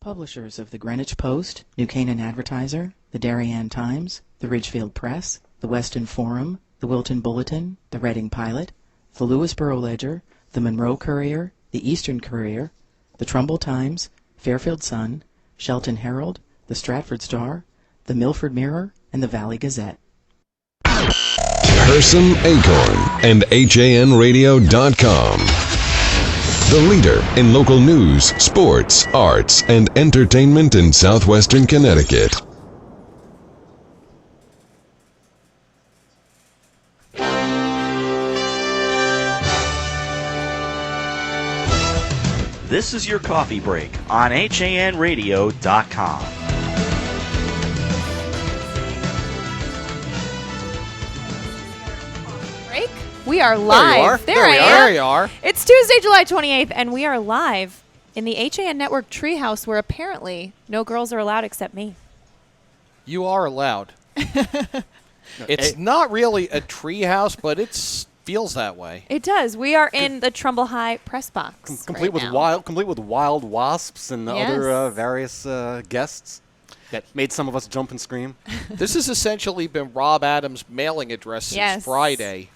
Publishers of the Greenwich Post, New Canaan Advertiser, the Darien Times, the Ridgefield Press, the Weston Forum, the Wilton Bulletin, the Reading Pilot, the Lewisboro Ledger, the Monroe Courier, the Eastern Courier, the Trumbull Times, Fairfield Sun, Shelton Herald, the Stratford Star, the Milford Mirror, and the Valley Gazette. Hersam Acorn and HANradio.com. The leader in local news, sports, arts, and entertainment in southwestern Connecticut. This is your coffee break on HANradio.com. We are live. There I am. There you are. It's Tuesday, July 28th, and we are live in the HAN Network treehouse where apparently no girls are allowed except me. You are allowed. It's not really a treehouse, but it feels that way. It does. We are in the Trumbull High press box. Complete with wild wasps and other various guests that made some of us jump and scream. This has essentially been Rob Adams' mailing address since Friday.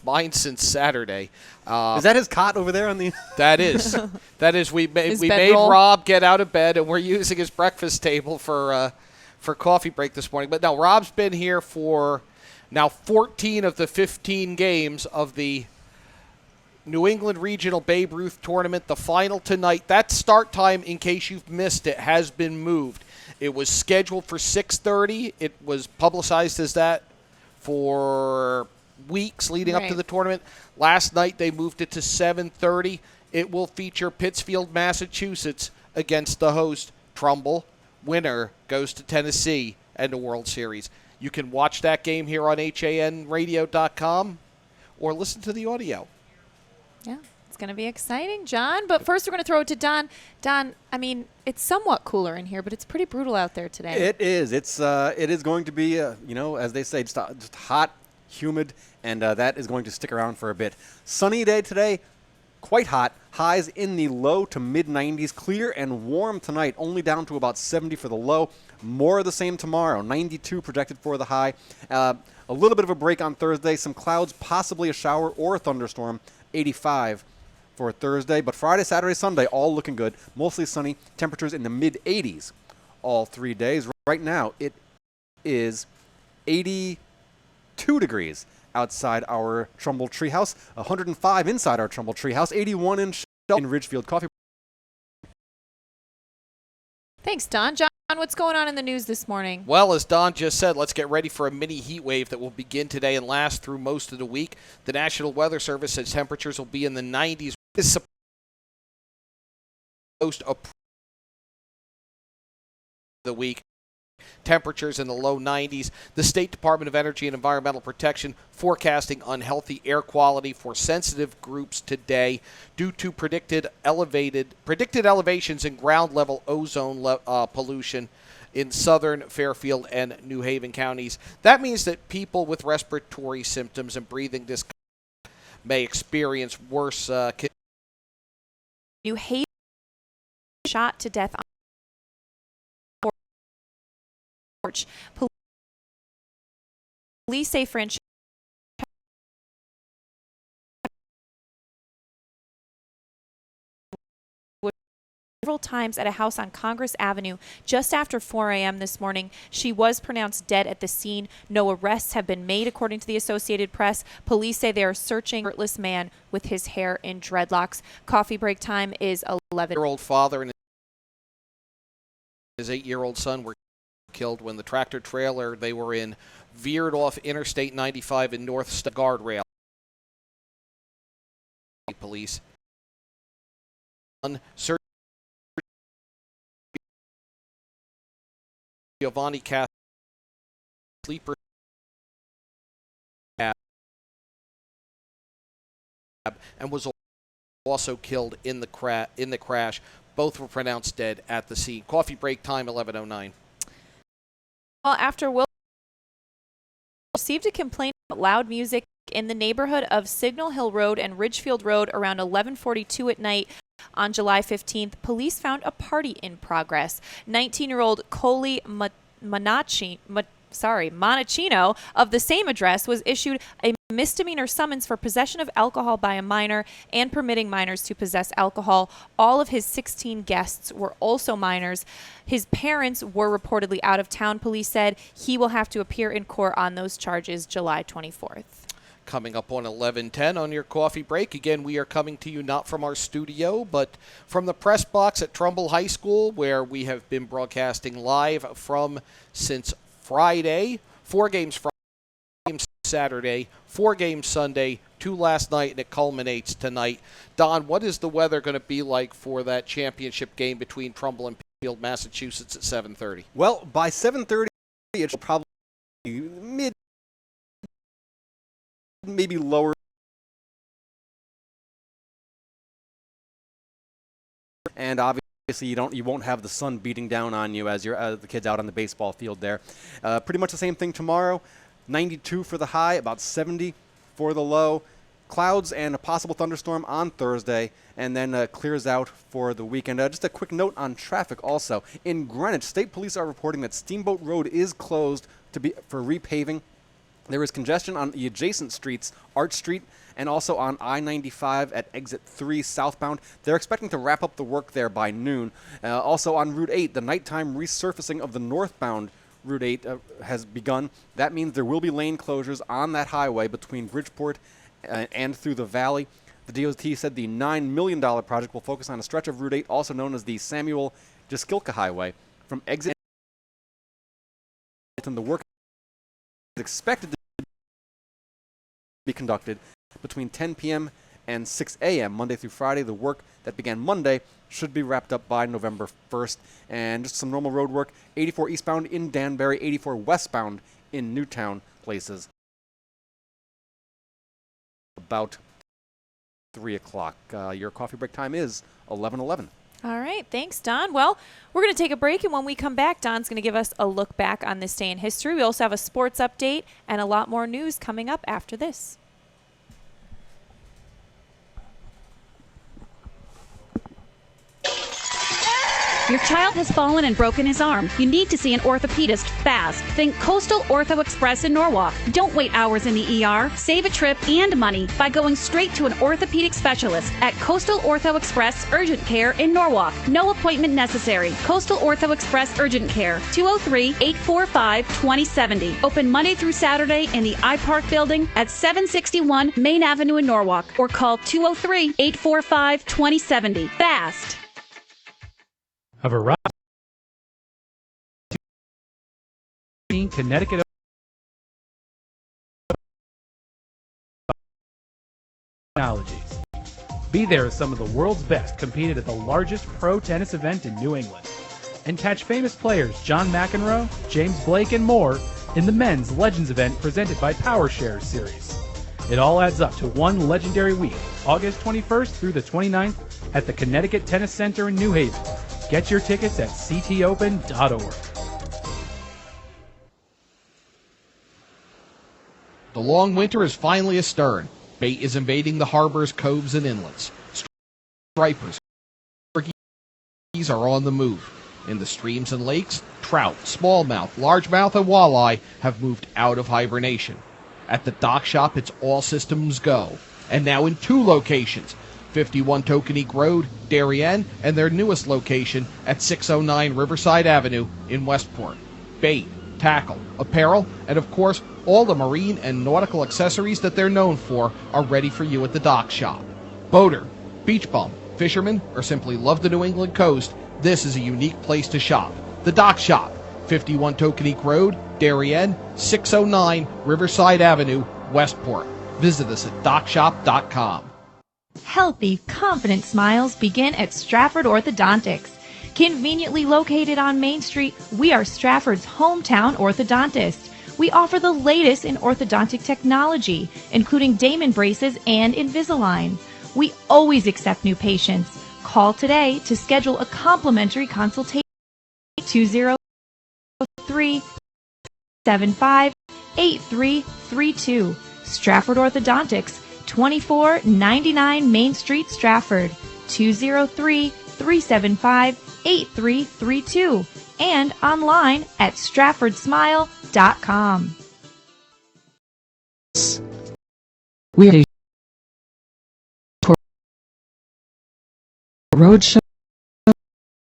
Mine since Saturday. Is that his cot over there on the? That is. We made Rob get out of bed, and we're using his breakfast table for coffee break this morning. But now Rob's been here for now 14 of the 15 games of the New England Regional Babe Ruth Tournament. The final tonight. That start time, in case you've missed it, has been moved. It was scheduled for 6:30. It was publicized as that for weeks leading up to the tournament. Last night they moved it to 7:30. It will feature Pittsfield, Massachusetts against the host Trumbull. Winner goes to Tennessee and the World Series. You can watch that game here on HANradio.com or listen to the audio. Yeah, it's going to be exciting, John. But first we're going to throw it to Don. Don, I mean, it's somewhat cooler in here, but it's pretty brutal out there today. It is. It is going to be, as they say, just hot, humid, and that is going to stick around for a bit. Sunny day today, quite hot. Highs in the low to mid-90s. Clear and warm tonight, only down to about 70 for the low. More of the same tomorrow, 92 projected for the high. A little bit of a break on Thursday. Some clouds, possibly a shower or a thunderstorm, 85 for Thursday. But Friday, Saturday, Sunday, all looking good. Mostly sunny. Temperatures in the mid-80s all 3 days. Right now, it is 82 degrees outside our Trumbull treehouse, 105 inside our Trumbull treehouse, 81 in Ridgefield Coffee. Thanks, Don. John, what's going on in the news this morning? Well, as Don just said, let's get ready for a mini heat wave that will begin today and last through most of the week. The National Weather Service says temperatures will be in the 90s. This is supposed to the week. Temperatures in the low 90s. The State Department of Energy and Environmental Protection forecasting unhealthy air quality for sensitive groups today due to predicted elevations in ground level ozone pollution in southern Fairfield and New Haven counties. That means that people with respiratory symptoms and breathing discomfort may experience worse. New Haven shot to death on porch. Police say French several times at a house on Congress Avenue just after 4 a.m. this morning. She was pronounced dead at the scene. No arrests have been made, according to the Associated Press. Police say they are searching a shirtless man with his hair in dreadlocks. Coffee break time is 11. Year-old father and his 8-year-old son were killed when the tractor trailer they were in veered off Interstate 95 in North guardrail. Police. Giovanni Cass sleeper and was also killed in the crash. Both were pronounced dead at the scene. Coffee break time 11:09. Well, after Will received a complaint about loud music in the neighborhood of Signal Hill Road and Ridgefield Road around 11:42 at night, On July 15th, police found a party in progress. 19-year-old Coley Monachino of the same address was issued a misdemeanor summons for possession of alcohol by a minor and permitting minors to possess alcohol. All of his 16 guests were also minors. His parents were reportedly out of town, police said. He will have to appear in court on those charges July 24th. Coming up on 11:10 on your coffee break. Again, we are coming to you not from our studio, but from the press box at Trumbull High School, where we have been broadcasting live from since Friday. 4 games Friday, 4 games Saturday, 4 games Sunday, 2 last night, and it culminates tonight. Don, what is the weather going to be like for that championship game between Trumbull and Pittsfield, Massachusetts at 7:30? Well, by 7:30, it will probably be maybe lower. And obviously you won't have the sun beating down on you as the kids out on the baseball field there. Pretty much the same thing tomorrow. 92 for the high, about 70 for the low. Clouds and a possible thunderstorm on Thursday, and then clears out for the weekend. Just a quick note on traffic also. In Greenwich, state police are reporting that Steamboat Road is closed for repaving. There is congestion on the adjacent streets, Arch Street, and also on I-95 at exit 3 southbound. They're expecting to wrap up the work there by noon. Also on Route 8, the nighttime resurfacing of the northbound Route 8 has begun. That means there will be lane closures on that highway between Bridgeport and through the valley. The DOT said the $9 million project will focus on a stretch of Route 8, also known as the Samuel Jaskilka Highway, from exit and the work is expected to be conducted between 10 p.m. and 6 a.m. Monday through Friday. The work that began Monday should be wrapped up by November 1st. And just some normal road work, 84 eastbound in Danbury, 84 westbound in Newtown places. About 3 o'clock. Your coffee break time is 11:11. All right. Thanks, Don. Well, we're going to take a break, and when we come back, Don's going to give us a look back on this day in history. We also have a sports update and a lot more news coming up after this. Your child has fallen and broken his arm. You need to see an orthopedist fast. Think Coastal Ortho Express in Norwalk. Don't wait hours in the ER. Save a trip and money by going straight to an orthopedic specialist at Coastal Ortho Express Urgent Care in Norwalk. No appointment necessary. Coastal Ortho Express Urgent Care, 203-845-2070. Open Monday through Saturday in the iPark building at 761 Main Avenue in Norwalk, or call 203-845-2070. Fast. A variety of Connecticut technologies. Be there as some of the world's best competed at the largest pro tennis event in New England. And catch famous players John McEnroe, James Blake, and more in the men's Legends event presented by PowerShares Series. It all adds up to one legendary week, August 21st through the 29th at the Connecticut Tennis Center in New Haven. Get your tickets at ctopen.org. The long winter is finally astern. Bait is invading the harbors, coves, and inlets. Stripers are on the move. In the streams and lakes, trout, smallmouth, largemouth, and walleye have moved out of hibernation. At the dock shop, it's all systems go. And now in 2 locations, 51 Tokenique Road, Darien, and their newest location at 609 Riverside Avenue in Westport. Bait, tackle, apparel, and of course, all the marine and nautical accessories that they're known for are ready for you at the dock shop. Boater, beach bum, fisherman, or simply love the New England coast, this is a unique place to shop. The Dock Shop, 51 Tokenique Road, Darien, 609 Riverside Avenue, Westport. Visit us at dockshop.com. Healthy, confident smiles begin at Stratford Orthodontics. Conveniently located on Main Street, we are Stratford's hometown orthodontist. We offer the latest in orthodontic technology, including Damon braces and Invisalign. We always accept new patients. Call today to schedule a complimentary consultation. 203-75-8332. Stratford Orthodontics, 2499 Main Street, Stratford. 203-375-8332 and online at StraffordSmile.com. We are road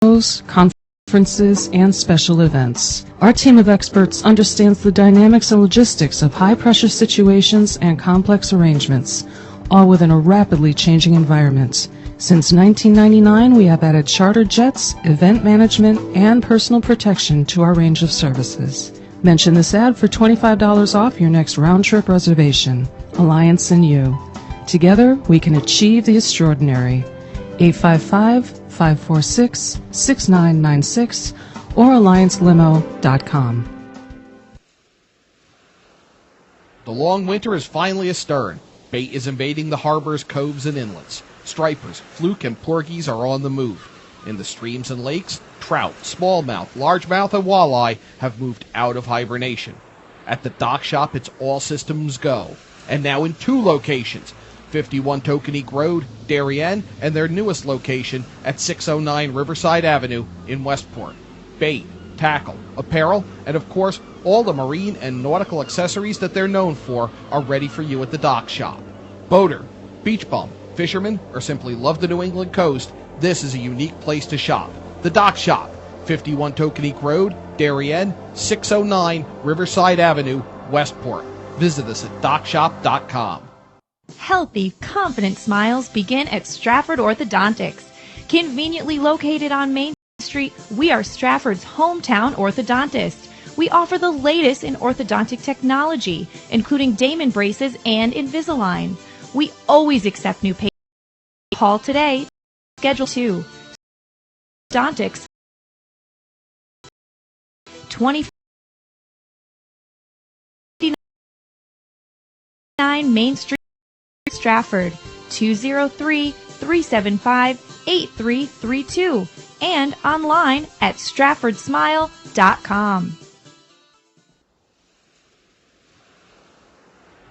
shows, conferences, and special events. Our team of experts understands the dynamics and logistics of high-pressure situations and complex arrangements, all within a rapidly changing environment. Since 1999, we have added charter jets, event management, and personal protection to our range of services. Mention this ad for $25 off your next round-trip reservation. Alliance and you. Together, we can achieve the extraordinary. 855-546-6996 or alliancelimo.com. The long winter is finally astern. Bait is invading the harbors, coves, and inlets. Stripers, fluke, and porgies are on the move. In the streams and lakes, trout, smallmouth, largemouth, and walleye have moved out of hibernation. At the dock shop, it's all systems go. And now in 2 locations, 51 Tokenique Road, Darien, and their newest location at 609 Riverside Avenue in Westport. Bait, tackle, apparel, and of course, all the marine and nautical accessories that they're known for are ready for you at the dock shop. Boater, beach bum, fisherman, or simply love the New England coast, this is a unique place to shop. The Dock Shop, 51 Tokenique Road, Darien, 609 Riverside Avenue, Westport. Visit us at dockshop.com. Healthy, confident smiles begin at Stratford Orthodontics. Conveniently located on Main Street, we are Stratford's hometown orthodontist. We offer the latest in orthodontic technology, including Damon braces and Invisalign. We always accept new patients. Call today. Schedule 2. Orthodontics. 29 Main Street, Stratford. 203-375-8332 and online at StraffordSmile.com.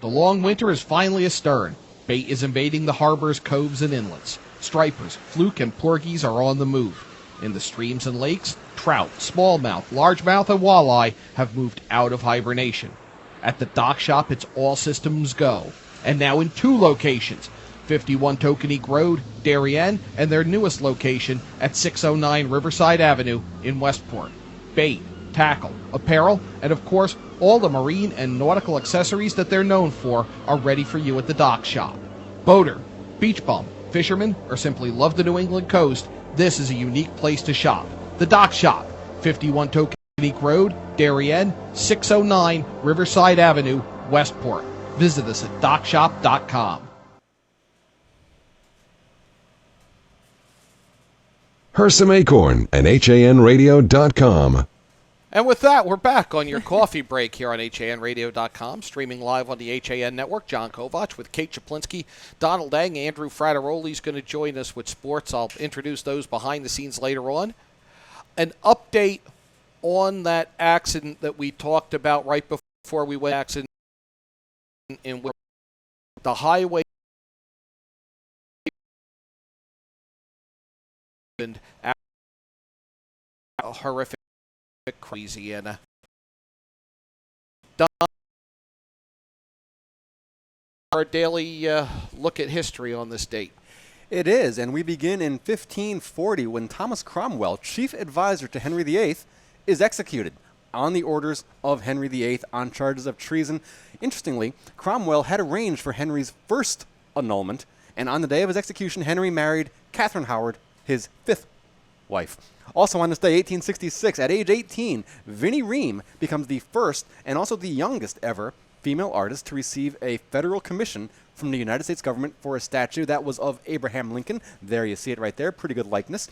The long winter is finally astern. Bait is invading the harbors, coves, and inlets. Stripers, fluke, and porgies are on the move. In the streams and lakes, trout, smallmouth, largemouth, and walleye have moved out of hibernation. At the dock shop, it's all systems go. And now in 2 locations, 51 Tokenique Road, Darien, and their newest location at 609 Riverside Avenue in Westport. Bait, tackle, apparel, and of course, all the marine and nautical accessories that they're known for are ready for you at the dock shop. Boater, beach bum, fisherman, or simply love the New England coast, this is a unique place to shop. The Dock Shop, 51 Tokenique Road, Darien, 609 Riverside Avenue, Westport. Visit us at dockshop.com. Hersam Acorn and HANradio.com. And with that, we're back on your coffee break here on HANradio.com, streaming live on the HAN network. John Kovach with Kate Czaplinski, Donald Eng, Andrew Frateroli's going to join us with sports. I'll introduce those behind the scenes later on. An update on that accident that we talked about right before we went accident in the highway. And horrific, crazy, and our daily look at history on this date. It is, and we begin in 1540 when Thomas Cromwell, chief advisor to Henry VIII, is executed on the orders of Henry VIII on charges of treason. Interestingly, Cromwell had arranged for Henry's first annulment, and on the day of his execution, Henry married Catherine Howard, his 5th wife. Also on this day, 1866, at age 18, Vinnie Ream becomes the first and also the youngest ever female artist to receive a federal commission from the United States government for a statue that was of Abraham Lincoln. There you see it right there, pretty good likeness.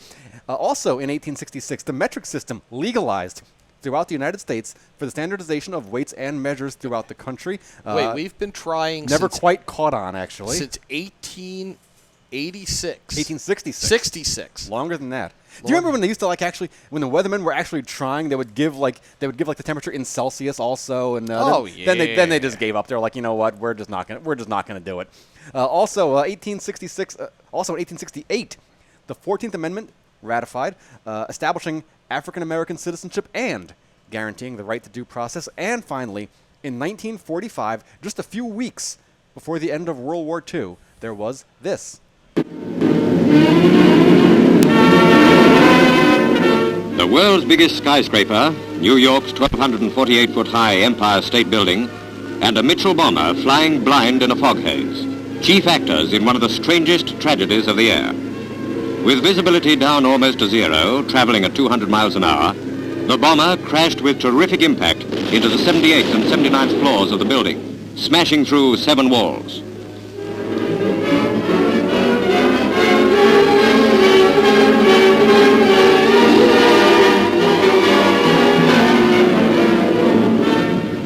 Also in 1866, the metric system legalized throughout the United States for the standardization of weights and measures throughout the country. Wait, we've been trying never quite caught on, actually. Since 1886. 1866. 66. Longer than that. Do you remember when they used to when the weathermen were actually trying, they would give the temperature in Celsius also, and then they just gave up. They're like, you know what, we're just not gonna do it. Also, 1866. Also in 1868, the 14th Amendment ratified, establishing African American citizenship and guaranteeing the right to due process. And finally, in 1945, just a few weeks before the end of World War II, there was this. The world's biggest skyscraper, New York's 1,248-foot-high Empire State Building, and a Mitchell bomber flying blind in a fog haze, chief actors in one of the strangest tragedies of the air. With visibility down almost to zero, traveling at 200 miles an hour, the bomber crashed with terrific impact into the 78th and 79th floors of the building, smashing through 7 walls.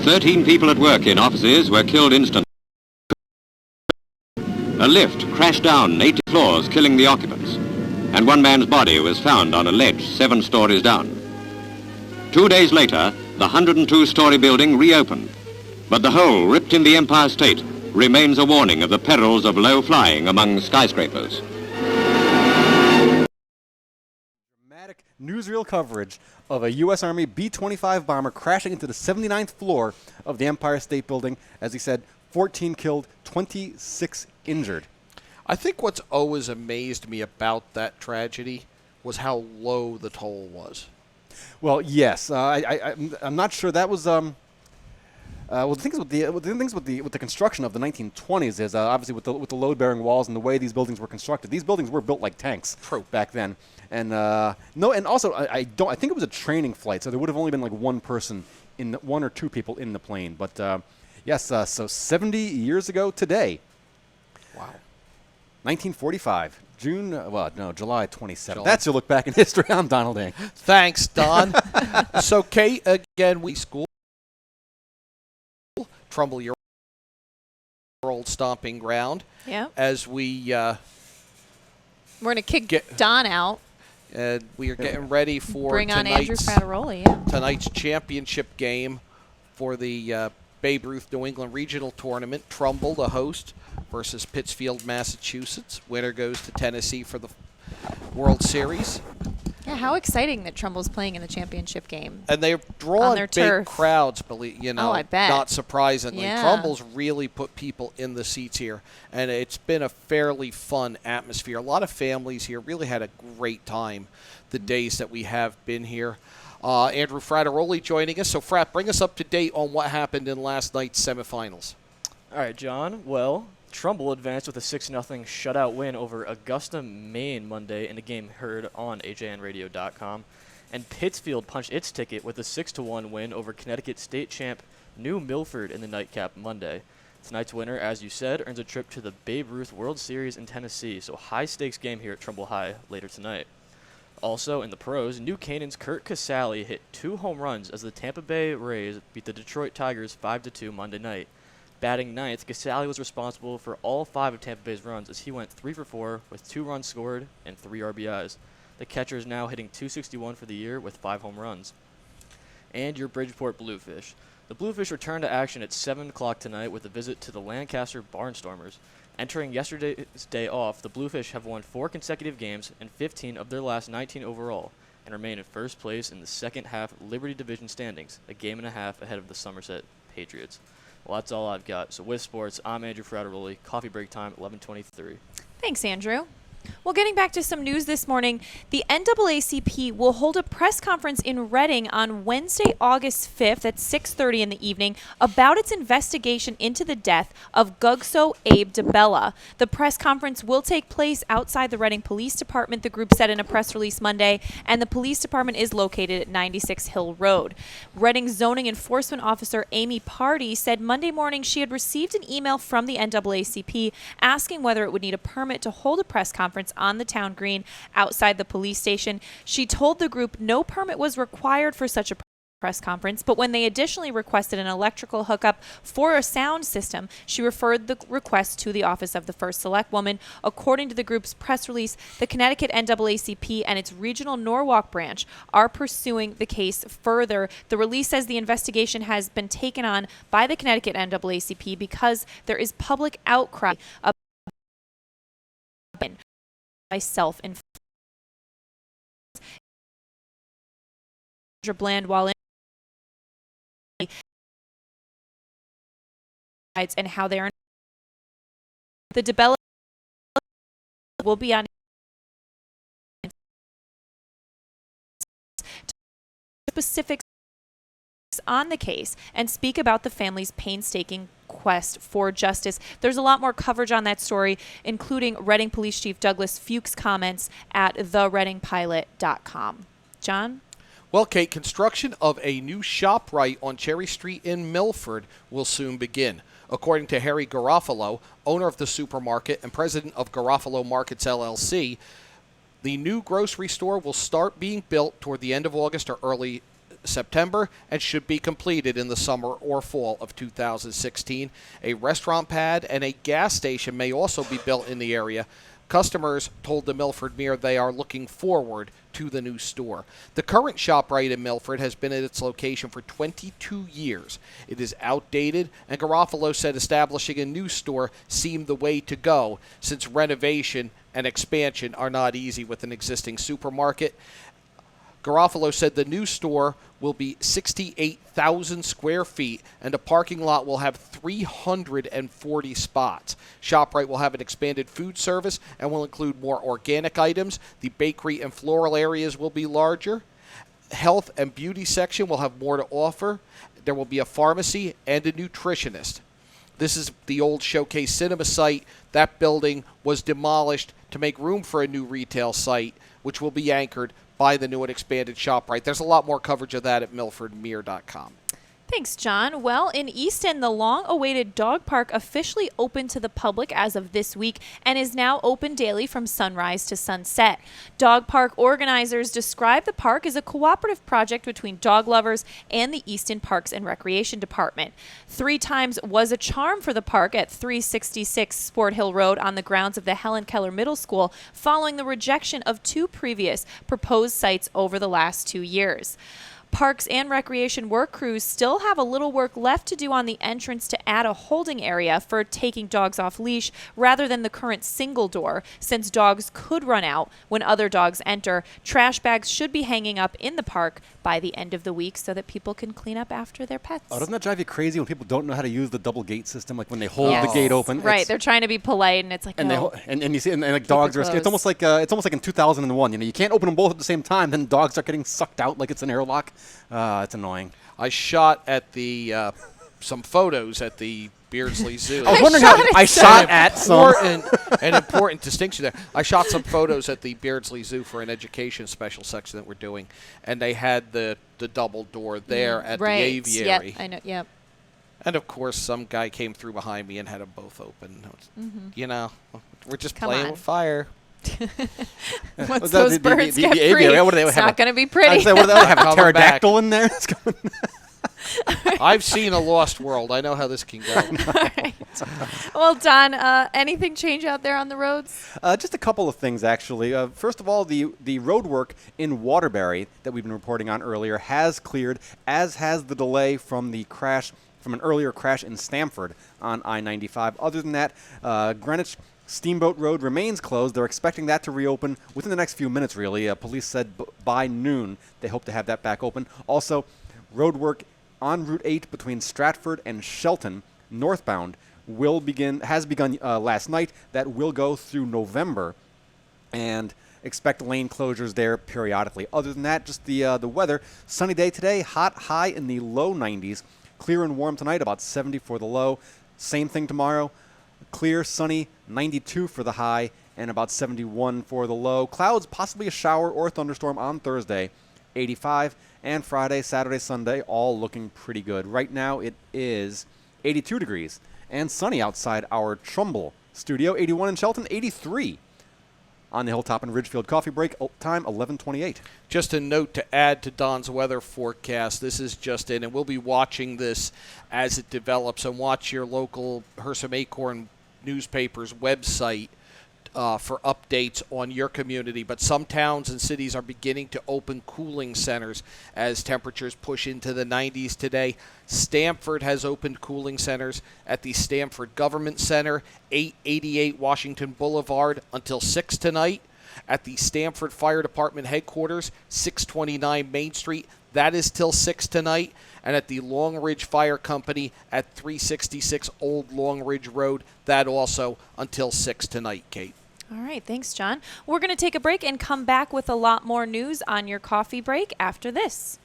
Thirteen people at work in offices were killed instantly. A lift crashed down 80 floors, killing the occupants, and one man's body was found on a ledge 7 stories down. 2 days later, the 102-story building reopened, but the hole ripped in the Empire State remains a warning of the perils of low flying among skyscrapers. Dramatic newsreel coverage of a U.S. Army B-25 bomber crashing into the 79th floor of the Empire State Building. As he said, 14 killed, 26 injured. I think what's always amazed me about that tragedy was how low the toll was. Well, yes, I'm not sure that was. Well, the things with the construction of the 1920s is obviously with the load-bearing walls and the way these buildings were constructed. These buildings were built like tanks back then, and also I think it was a training flight, so there would have only been like one or two people in the plane. But yes, so 70 years ago today. Wow. 1945, July 27th. That's your look back in history. I'm Donald Eng. Thanks, Don. So, Kate, again, we school. Trumbull, your old stomping ground. Yeah. As we we're going to kick Don out. And we are getting ready for bring on Andrew Frateroli, tonight's championship game for the Babe Ruth New England Regional Tournament. Trumbull, the host, versus Pittsfield, Massachusetts. Winner goes to Tennessee for the World Series. Yeah, how exciting that Trumbull's playing in the championship game. And they're drawing big turf. crowds, I bet. Not surprisingly. Yeah. Trumbull's really put people in the seats here, and it's been a fairly fun atmosphere. A lot of families here really had a great time the days that we have been here. Andrew Frateroli joining us. So, Frat, bring us up to date on what happened in last night's semifinals. All right, John. Well, Trumbull advanced with a 6-0 shutout win over Augusta, Maine Monday in a game heard on HANradio.com. And Pittsfield punched its ticket with a 6-1 win over Connecticut state champ New Milford in the nightcap Monday. Tonight's winner, as you said, earns a trip to the Babe Ruth World Series in Tennessee, so high-stakes game here at Trumbull High later tonight. Also, in the pros, New Canaan's Kurt Casale hit 2 home runs as the Tampa Bay Rays beat the Detroit Tigers 5-2 Monday night. Batting ninth, Casale was responsible for all 5 of Tampa Bay's runs as he went 3 for 4 with 2 runs scored and 3 RBIs. The catcher is now hitting .261 for the year with 5 home runs. And your Bridgeport Bluefish. The Bluefish return to action at 7 o'clock tonight with a visit to the Lancaster Barnstormers. Entering yesterday's day off, the Bluefish have won 4 consecutive games and 15 of their last 19 overall and remain in first place in the second half Liberty Division standings, a game and a half ahead of the Somerset Patriots. Well, that's all I've got. So with sports, I'm Andrew Frateroli. Coffee break time, 11:23. Thanks, Andrew. Well, getting back to some news this morning, the NAACP will hold a press conference in Reading on Wednesday, August 5th at 6:30 in the evening about its investigation into the death of Gugso Abe DeBella. The press conference will take place outside the Reading Police Department, the group said in a press release Monday, and the police department is located at 96 Hill Road. Reading Zoning Enforcement Officer Amy Party said Monday morning she had received an email from the NAACP asking whether it would need a permit to hold a press conference on the town green outside the police station. She told the group no permit was required for such a press conference, but when they additionally requested an electrical hookup for a sound system, she referred the request to the office of the first selectwoman. According to the group's press release, the Connecticut NAACP and its regional Norwalk branch are pursuing the case further. The release says the investigation has been taken on by the Connecticut NAACP because there is public outcry by self-inflicted Bland while in and how they are. The development will be on specifics on the case and speak about the family's painstaking quest for justice. There's a lot more coverage on that story, including Reading Police Chief Douglas Fuchs' comments at thereadingpilot.com. John? Well, Kate, construction of a new ShopRite on Cherry Street in Milford will soon begin. According to Harry Garofalo, owner of the supermarket and president of Garofalo Markets LLC, the new grocery store will start being built toward the end of August or early September and should be completed in the summer or fall of 2016. A restaurant pad and a gas station may also be built in the area. Customers told the Milford Mirror they are looking forward to the new store. The current ShopRite in Milford has been at its location for 22 years. It is outdated, and Garofalo said establishing a new store seemed the way to go, since renovation and expansion are not easy with an existing supermarket. Garofalo said the new store will be 68,000 square feet, and the parking lot will have 340 spots. ShopRite will have an expanded food service and will include more organic items. The bakery and floral areas will be larger. Health and beauty section will have more to offer. There will be a pharmacy and a nutritionist. This is the old Showcase Cinema site. That building was demolished to make room for a new retail site, which will be anchored by the new and expanded ShopRite. There's a lot more coverage of that at milfordmirror.com. Thanks, John. Well, in Easton, the long-awaited dog park officially opened to the public as of this week and is now open daily from sunrise to sunset. Dog park organizers describe the park as a cooperative project between dog lovers and the Easton Parks and Recreation Department. 3 times was a charm for the park at 366 Sport Hill Road on the grounds of the Helen Keller Middle School, following the rejection of 2 previous proposed sites over the last 2 years. Parks and Recreation work crews still have a little work left to do on the entrance to add a holding area for taking dogs off leash rather than the current single door, since dogs could run out when other dogs enter. Trash bags should be hanging up in the park by the end of the week so that people can clean up after their pets. Oh, doesn't that drive you crazy when people don't know how to use the double gate system? Like when they hold the gate open. Right, they're trying to be polite, and it's like, and no. And you see, and like dogs are. It's almost like in 2001. You know, you can't open them both at the same time. Then dogs are getting sucked out like it's an airlock. It's annoying. I shot at the some photos at the Beardsley Zoo. I was wondering how I shot at some. An important distinction there. I shot some photos at the Beardsley Zoo for an education special section that we're doing, and they had the double door there at the aviary. Yep, I know. Yep. And of course, some guy came through behind me and had them both open. You know, we're just playing with fire. Once those birds get free, it's not going to be pretty. I said, what do they have? A pterodactyl in there? I've seen a Lost World. I know how this can go. Right. Well, Don, anything change out there on the roads? Just a couple of things, actually. First of all, the road work in Waterbury that we've been reporting on earlier has cleared, as has the delay from the crash, from an earlier crash in Stamford on I-95. Other than that, Greenwich Steamboat Road remains closed. They're expecting that to reopen within the next few minutes, really. Police said by noon they hope to have that back open. Also, road work on Route 8 between Stratford and Shelton, northbound, has begun last night. That will go through November, and expect lane closures there periodically. Other than that, just the weather. Sunny day today, hot, high in the low 90s. Clear and warm tonight, about 70 for the low. Same thing tomorrow. Clear, sunny, 92 for the high, and about 71 for the low. Clouds, possibly a shower or thunderstorm on Thursday, 85. And Friday, Saturday, Sunday, all looking pretty good. Right now it is 82 degrees and sunny outside our Trumbull studio, 81 in Shelton, 83 on the Hilltop and Ridgefield Coffee Break, time 11:28. Just a note to add to Don's weather forecast. This is just in, and we'll be watching this as it develops. And watch your local Hersam Acorn newspaper's website for updates on your community. But some towns and cities are beginning to open cooling centers as temperatures push into the 90s today. Stamford has opened cooling centers at the Stamford Government Center, 888 Washington Boulevard, until 6 tonight. At the Stamford Fire Department headquarters, 629 Main Street, That is till 6 tonight. And at the Long Ridge Fire Company at 366 Old Long Ridge Road, that also until 6 tonight, Kate. All right, thanks, John. We're going to take a break and come back with a lot more news on your coffee break after this.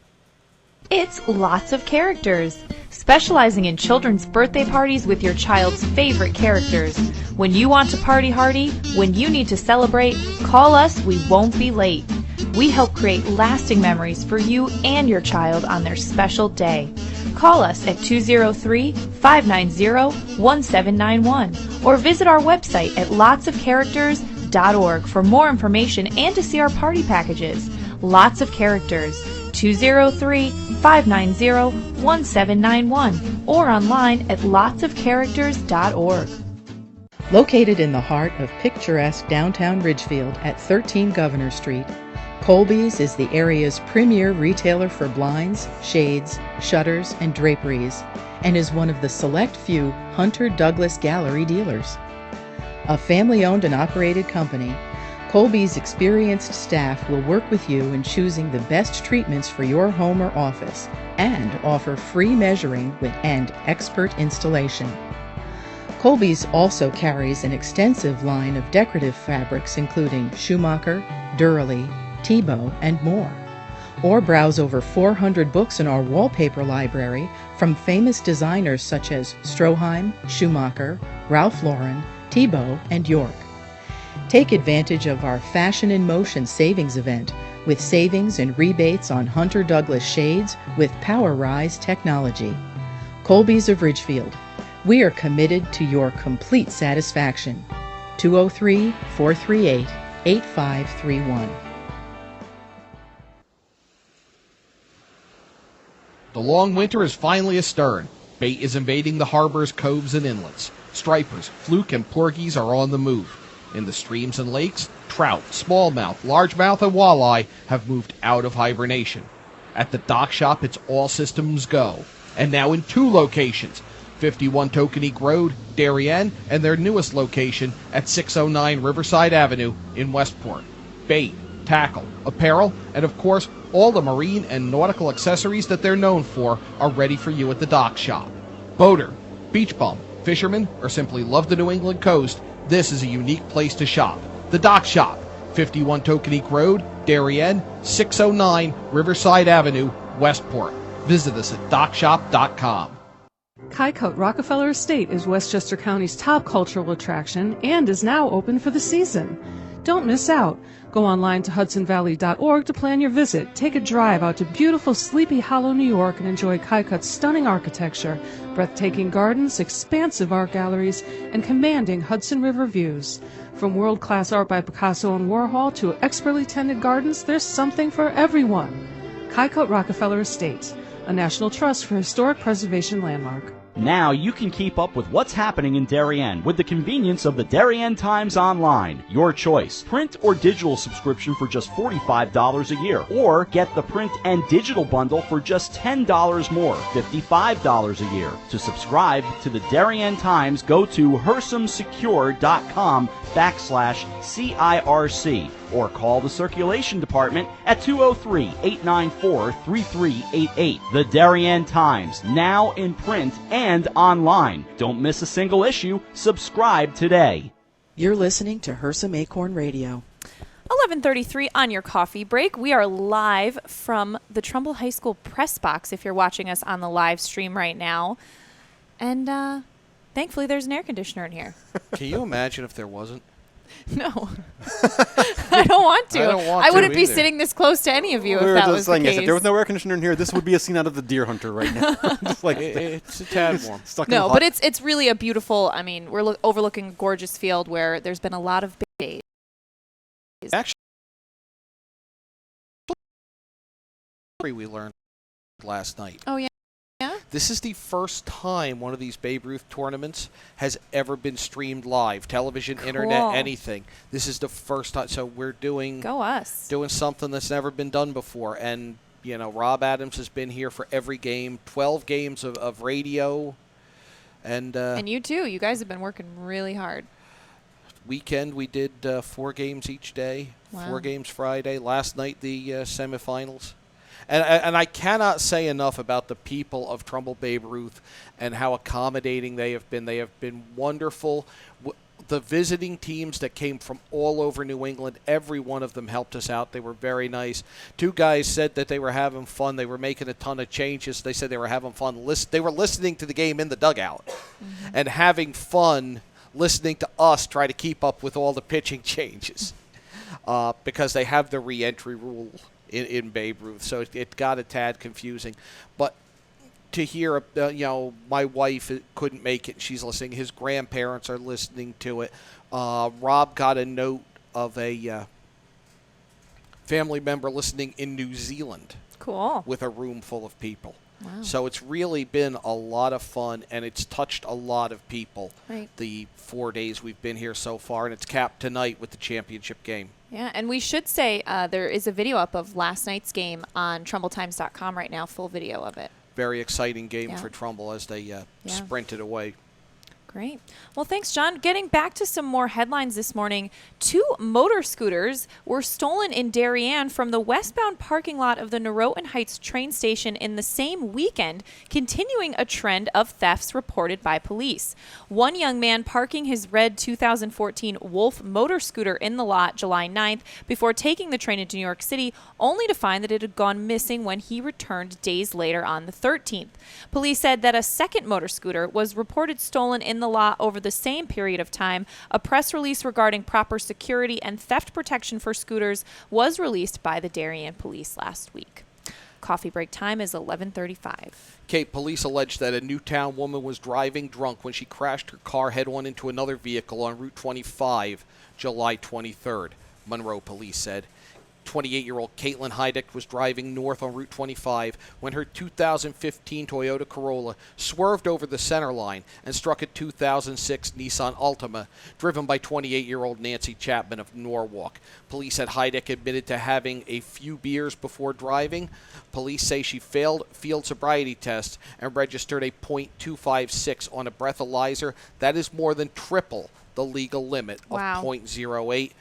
It's Lots of Characters, specializing in children's birthday parties with your child's favorite characters. When you want to party hardy, when you need to celebrate, call us, we won't be late. We help create lasting memories for you and your child on their special day. Call us at 203-590-1791 or visit our website at lotsofcharacters.org for more information and to see our party packages. Lots of Characters, 203-590-1791 or online at lotsofcharacters.org. Located in the heart of picturesque downtown Ridgefield at 13 Governor Street, Colby's is the area's premier retailer for blinds, shades, shutters, and draperies, and is one of the select few Hunter Douglas Gallery dealers. A family-owned and operated company, Colby's experienced staff will work with you in choosing the best treatments for your home or office and offer free measuring and expert installation. Colby's also carries an extensive line of decorative fabrics including Schumacher, Durley, Tebow, and more. Or browse over 400 books in our wallpaper library from famous designers such as Stroheim, Schumacher, Ralph Lauren, Tebow, and York. Take advantage of our Fashion in Motion savings event with savings and rebates on Hunter Douglas shades with Power Rise technology. Colby's of Ridgefield. We are committed to your complete satisfaction. 203-438-8531. The long winter is finally astern. Bait is invading the harbors, coves, and inlets. Stripers, fluke, and porgies are on the move. In the streams and lakes, trout, smallmouth, largemouth, and walleye have moved out of hibernation. At the dock shop, it's all systems go. And now in 2 locations, 51 Tokenique Road, Darien, and their newest location at 609 Riverside Avenue in Westport. Bait, tackle, apparel, and of course, all the marine and nautical accessories that they're known for are ready for you at the dock shop. Boater, beach bum, fisherman, or simply love the New England coast, this is a unique place to shop. The Dock Shop, 51 Tokenique Road, Darien, 609 Riverside Avenue, Westport. Visit us at dockshop.com. Kite Rockefeller Estate is Westchester County's top cultural attraction and is now open for the season. Don't miss out. Go online to hudsonvalley.org to plan your visit. Take a drive out to beautiful Sleepy Hollow, New York, and enjoy Kite stunning architecture, breathtaking gardens, expansive art galleries, and commanding Hudson River views. From world-class art by Picasso and Warhol to expertly tended gardens, there's something for everyone. Kite Rockefeller Estate, a National Trust for Historic Preservation landmark. Now you can keep up with what's happening in Darien with the convenience of the Darien Times Online. Your choice. Print or digital subscription for just $45 a year. Or get the print and digital bundle for just $10 more, $55 a year. To subscribe to the Darien Times, go to hersamsecure.com/CIRC or call the circulation department at 203-894-3388. The Darien Times, now in print and online. Don't miss a single issue. Subscribe today. You're listening to Hersam Acorn Radio. 11:33 on your coffee break. We are live from the Trumbull High School press box if you're watching us on the live stream right now. And thankfully there's an air conditioner in here. Can you imagine if there wasn't? No. I don't want to. I wouldn't be either. sitting this close to any of you We if were that just was saying, the yes, case. if there was no air conditioner in here, this would be a scene out of The Deer Hunter right now. Just like it's a tad warm. Stuck in No, hot- but it's really a beautiful, I mean, we're overlooking a gorgeous field where there's been a lot of big days. Actually, we learned last night. Oh, yeah? Yeah? This is the first time one of these Babe Ruth tournaments has ever been streamed live. Television, internet, anything. This is the first time. So we're doing something that's never been done before. And, you know, Rob Adams has been here for every game, 12 games of radio. And you too. You guys have been working really hard. Weekend, we did 4 games each day. Wow. 4 games Friday. Last night, the semifinals. And I cannot say enough about the people of Trumbull Babe Ruth and how accommodating they have been. They have been wonderful. The visiting teams that came from all over New England, every one of them helped us out. They were very nice. 2 guys said that they were having fun. They were making a ton of changes. They said they were having fun. They were listening to the game in the dugout and having fun listening to us try to keep up with all the pitching changes because they have the re-entry rule in Babe Ruth. So it got a tad confusing. But to hear, my wife couldn't make it. She's listening. His grandparents are listening to it. Rob got a note of a family member listening in New Zealand. Cool. With a room full of people. Wow. So it's really been a lot of fun, and it's touched a lot of people the 4 days we've been here so far, and it's capped tonight with the championship game. Yeah, and we should say there is a video up of last night's game on TrumbullTimes.com right now, full video of it. Very exciting game for Trumbull as they sprinted away. Great. Well, thanks, John. Getting back to some more headlines this morning, 2 motor scooters were stolen in Darien from the westbound parking lot of the Norotan Heights train station in the same weekend, continuing a trend of thefts reported by police. One young man parking his red 2014 Wolf motor scooter in the lot July 9th before taking the train into New York City, only to find that it had gone missing when he returned days later on the 13th. Police said that a second motor scooter was reported stolen in the lot over the same period of time. A press release regarding proper security and theft protection for scooters was released by the Darien police last week. Coffee break time is 11:35. Kate, police allege that a Newtown woman was driving drunk when she crashed her car head-on into another vehicle on Route 25, July 23rd, Monroe police said. 28-year-old Caitlin Heideck was driving north on Route 25 when her 2015 Toyota Corolla swerved over the center line and struck a 2006 Nissan Altima driven by 28-year-old Nancy Chapman of Norwalk. Police said Heideck admitted to having a few beers before driving. Police say she failed field sobriety tests and registered a .256 on a breathalyzer. That is more than triple the legal limit of .08.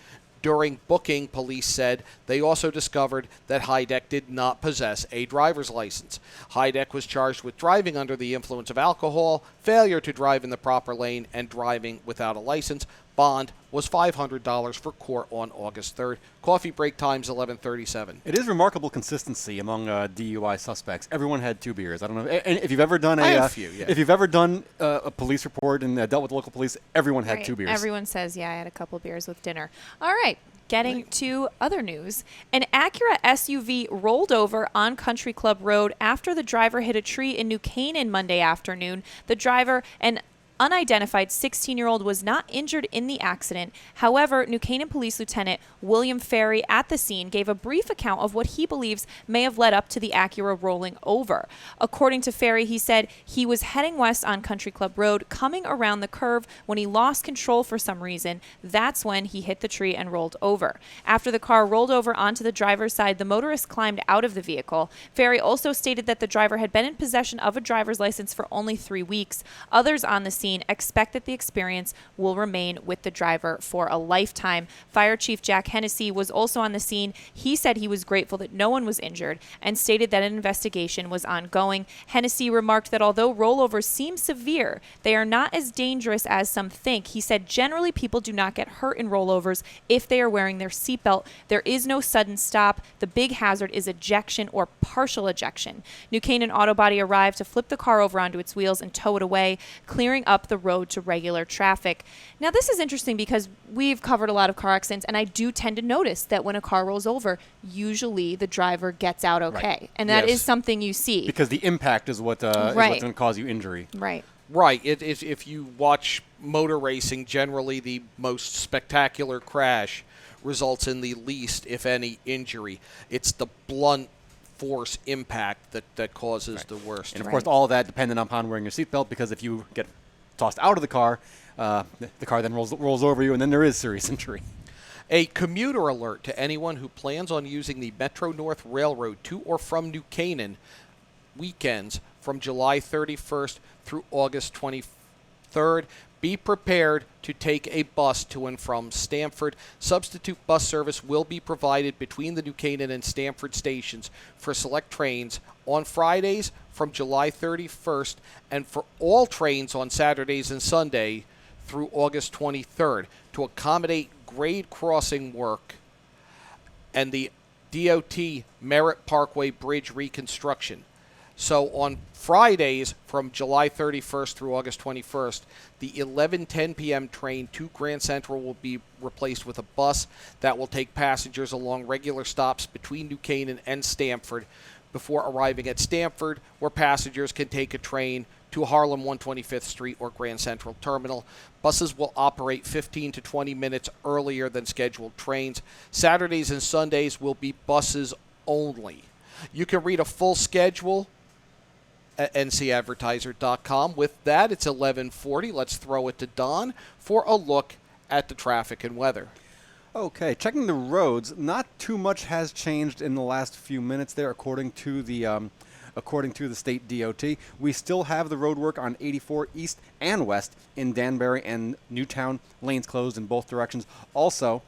During booking, police said they also discovered that Heideck did not possess a driver's license. Heideck was charged with driving under the influence of alcohol, failure to drive in the proper lane, and driving without a license. Bond was $500 for court on August 3rd. Coffee break time's 11:37. It is remarkable consistency among DUI suspects. Everyone had 2 beers. I don't know if you've ever done if you've ever done a police report and dealt with the local police. Everyone had 2 beers. Everyone says, I had a couple beers with dinner. All right. Getting to other news, an Acura SUV rolled over on Country Club Road after the driver hit a tree in New Canaan Monday afternoon. The driver, an unidentified 16-year-old, was not injured in the accident. However, New Canaan Police Lieutenant William Ferry at the scene gave a brief account of what he believes may have led up to the Acura rolling over. According to Ferry, he said he was heading west on Country Club Road, coming around the curve when he lost control for some reason. That's when he hit the tree and rolled over. After the car rolled over onto the driver's side, the motorist climbed out of the vehicle. Ferry also stated that the driver had been in possession of a driver's license for only 3 weeks. Others on the scene expect that the experience will remain with the driver for a lifetime. Fire Chief Jack Hennessy was also on the scene. He said he was grateful that no one was injured and stated that an investigation was ongoing. Hennessy remarked that although rollovers seem severe, they are not as dangerous as some think. He said generally people do not get hurt in rollovers if they are wearing their seatbelt. There is no sudden stop. The big hazard is ejection or partial ejection. New Canaan Auto Body arrived to flip the car over onto its wheels and tow it away, clearing up the road to regular traffic. Now, this is interesting because we've covered a lot of car accidents, and I do tend to notice that when a car rolls over, usually the driver gets out okay. Right. And that is something you see. Because the impact is what's going to cause you injury. Right. Right. If you watch motor racing, generally the most spectacular crash results in the least, if any, injury. It's the blunt force impact that causes the worst. And, of course, all of that dependent upon wearing your seatbelt, because if you get tossed out of the car then rolls over you, and then there is serious injury. A commuter alert to anyone who plans on using the Metro North Railroad to or from New Canaan weekends from July 31st through August 23rd. 3rd. Be prepared to take a bus to and from Stamford. Substitute bus service will be provided between the New Canaan and Stamford stations for select trains on Fridays from July 31st and for all trains on Saturdays and Sunday through August 23rd to accommodate grade crossing work and the DOT Merritt Parkway Bridge reconstruction. So on Fridays from July 31st through August 21st, the 11:10 p.m. train to Grand Central will be replaced with a bus that will take passengers along regular stops between New Canaan and Stamford before arriving at Stamford, where passengers can take a train to Harlem 125th Street or Grand Central Terminal. Buses will operate 15 to 20 minutes earlier than scheduled trains. Saturdays and Sundays will be buses only. You can read a full schedule at ncadvertiser.com. With that, it's 11:40. Let's throw it to Don for a look at the traffic and weather. Okay, checking the roads, not too much has changed in the last few minutes there, according to the state DOT. We still have the road work on 84 east and west in Danbury and Newtown, lanes closed in both directions. Also,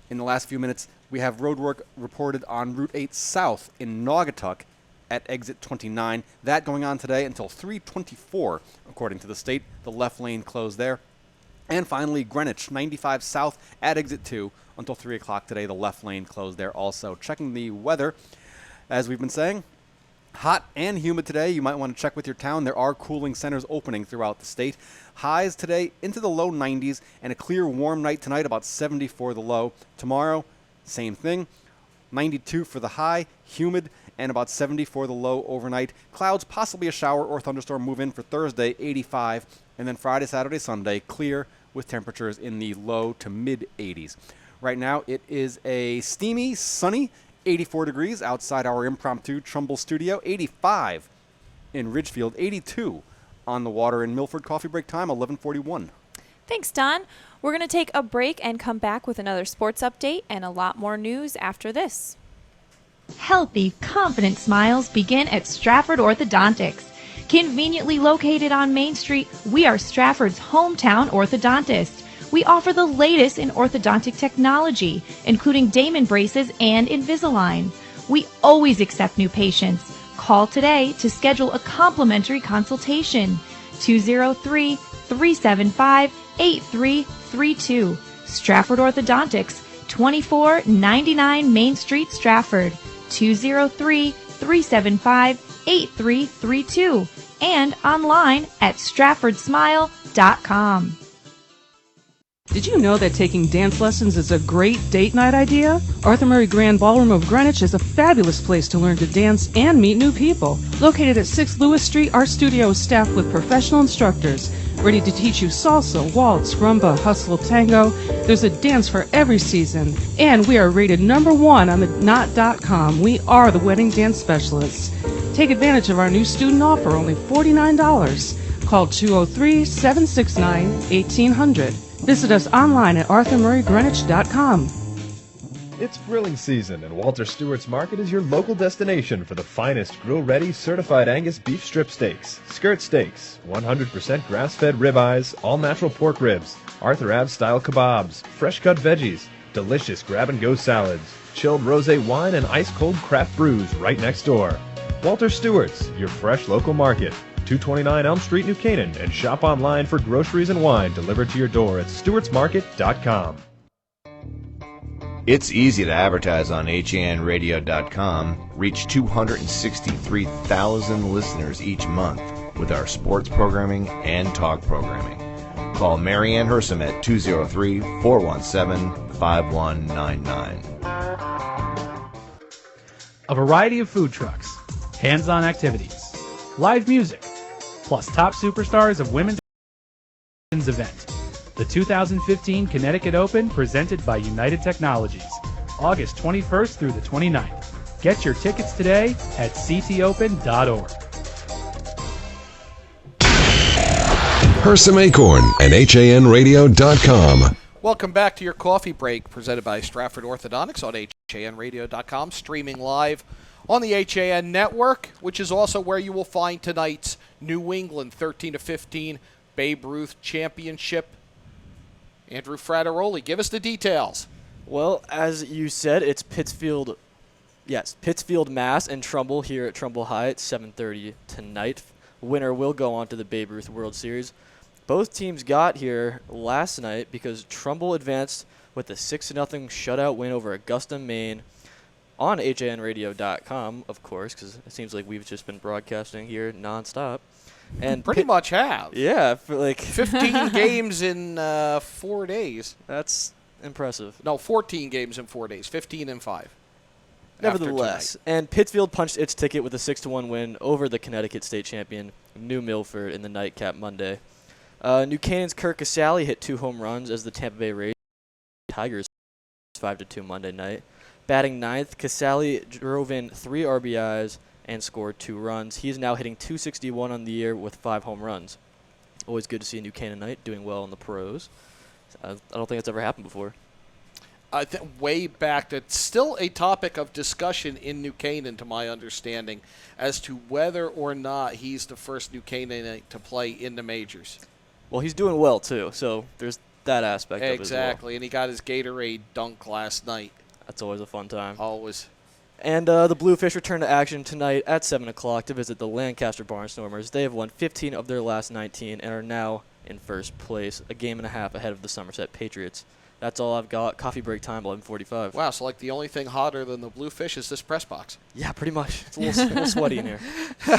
in the last few minutes, we have road work reported on Route 8 south in Naugatuck at exit 29. That going on today until 3:24, according to the state. The left lane closed there. And finally, Greenwich, 95 south at exit 2 until 3 o'clock today. The left lane closed there also. Checking the weather, as we've been saying, hot and humid today. You might want to check with your town. There are cooling centers opening throughout the state. Highs today into the low 90s and a clear, warm night tonight, about 70 for the low. Tomorrow, same thing, 92 for the high, humid, and about 70 for the low overnight. Clouds, possibly a shower or thunderstorm move in for Thursday, 85. And then Friday, Saturday, Sunday, clear with temperatures in the low to mid 80s. Right now, it is a steamy, sunny 84 degrees outside our impromptu Trumbull studio, 85 in Ridgefield, 82 on the water in Milford. Coffee break time, 11:41. Thanks, Don. We're going to take a break and come back with another sports update and a lot more news after this. Healthy, confident smiles begin at Stratford Orthodontics. Conveniently located on Main Street, we are Stratford's hometown orthodontist. We offer the latest in orthodontic technology, including Damon braces and Invisalign. We always accept new patients. Call today to schedule a complimentary consultation. 203-375-8332. Stratford Orthodontics, 2499 Main Street, Stratford. 203-375-8332. And online at stratfordsmile.com. Did you know that taking dance lessons is a great date night idea? Arthur Murray Grand Ballroom of Greenwich is a fabulous place to learn to dance and meet new people. Located at 6 Lewis Street, our studio is staffed with professional instructors ready to teach you salsa, waltz, rumba, hustle, tango. There's a dance for every season. And we are rated #1 on the knot.com. We are the wedding dance specialists. Take advantage of our new student offer, only $49. Call 203-769-1800. Visit us online at arthurmurraygreenwich.com. It's grilling season, and Walter Stewart's Market is your local destination for the finest grill-ready certified Angus beef strip steaks, skirt steaks, 100% grass-fed ribeyes, all-natural pork ribs, Arthur Ave-style kebabs, fresh-cut veggies, delicious grab-and-go salads, chilled rosé wine, and ice-cold craft brews right next door. Walter Stewart's, your fresh local market. 229 Elm Street, New Canaan, and shop online for groceries and wine delivered to your door at stewartsmarket.com. It's easy to advertise on HANradio.com, reach 263,000 listeners each month with our sports programming and talk programming. Call Marianne Hersam at 203-417-5199. A variety of food trucks, hands-on activities, live music, plus top superstars of women's event. The 2015 Connecticut Open, presented by United Technologies, August 21st through the 29th. Get your tickets today at ctopen.org. Hersam Acorn and HANradio.com. Welcome back to your coffee break, presented by Stratford Orthodontics on HANradio.com, streaming live on the HAN network, which is also where you will find tonight's New England 13-15 Babe Ruth Championship. Andrew Frateroli, give us the details. Well, as you said, it's Pittsfield, Mass, and Trumbull here at Trumbull High at 7:30 tonight. Winner will go on to the Babe Ruth World Series. Both teams got here last night because Trumbull advanced with a 6-0 shutout win over Augusta, Maine, on HANradio.com, of course, because it seems like we've just been broadcasting here nonstop. And pretty much have. Yeah, for like 15 games in 4 days. That's impressive. No, 14 games in 4 days. 15 and 5. Nevertheless, and Pittsfield punched its ticket with a 6-1 win over the Connecticut state champion New Milford in the nightcap Monday. New Canaan's Kirk Casale hit 2 home runs as the Tampa Bay Rays Tigers 5-2 Monday night. Batting ninth, Casale drove in 3 RBIs and scored 2 runs. He is now hitting .261 on the year with 5 home runs. Always good to see a New Canaanite doing well in the pros. I don't think that's ever happened before. I think way back, that's still a topic of discussion in New Canaan, to my understanding, as to whether or not he's the first New Canaanite to play in the majors. Well, he's doing well, too, so there's that aspect of it as well. Exactly, and he got his Gatorade dunk last night. That's always a fun time. Always. And the Bluefish return to action tonight at 7 o'clock to visit the Lancaster Barnstormers. They have won 15 of their last 19 and are now in first place, a game and a half ahead of the Somerset Patriots. That's all I've got. Coffee break time, 11:45. Wow, so like the only thing hotter than the Bluefish is this press box. Yeah, pretty much. It's a little sweaty in here.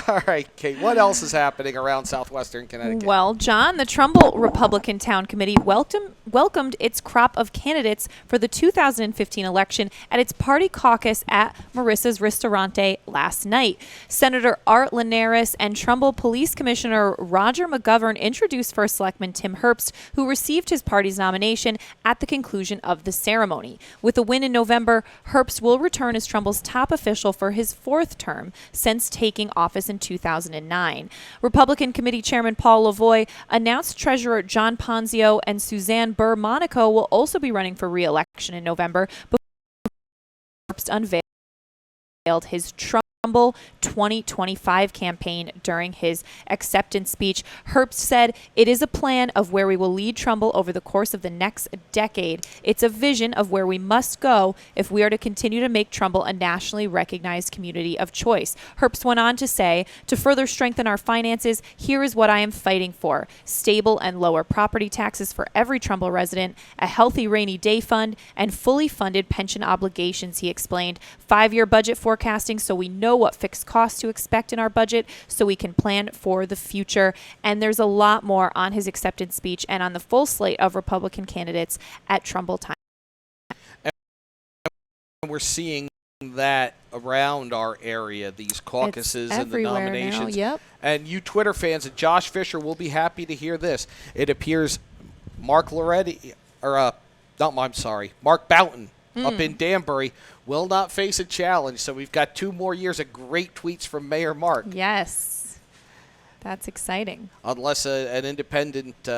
All right, Kate, what else is happening around southwestern Connecticut? Well, John, the Trumbull Republican Town Committee welcomed its crop of candidates for the 2015 election at its party caucus at Marissa's Ristorante last night. Senator Art Linares and Trumbull Police Commissioner Roger McGovern introduced First Selectman Tim Herbst, who received his party's nomination at the conclusion of the ceremony. With a win in November, Herbst will return as Trumbull's top official for his 4th term since taking office in 2009. Republican Committee Chairman Paul Lavoie announced Treasurer John Ponzio and Suzanne Burr Monaco will also be running for re-election in November before Herbst unveiled his Trumbull 2025 campaign during his acceptance speech. Herbst said, "It is a plan of where we will lead Trumbull over the course of the next decade. It's a vision of where we must go if we are to continue to make Trumbull a nationally recognized community of choice." Herbst went on to say, "To further strengthen our finances, here is what I am fighting for: stable and lower property taxes for every Trumbull resident, a healthy rainy day fund, and fully funded pension obligations," he explained. 5-year budget forecasting so we know what fixed costs to expect in our budget so we can plan for the future. And there's a lot more on his acceptance speech and on the full slate of Republican candidates at Trumbull Time. And we're seeing that around our area, these caucuses and the nominations. Now, yep. And you Twitter fans, and Josh Fisher will be happy to hear this. It appears Mark Boughton up in Danbury will not face a challenge. So we've got 2 more years of great tweets from Mayor Mark. Yes. That's exciting. Unless an independent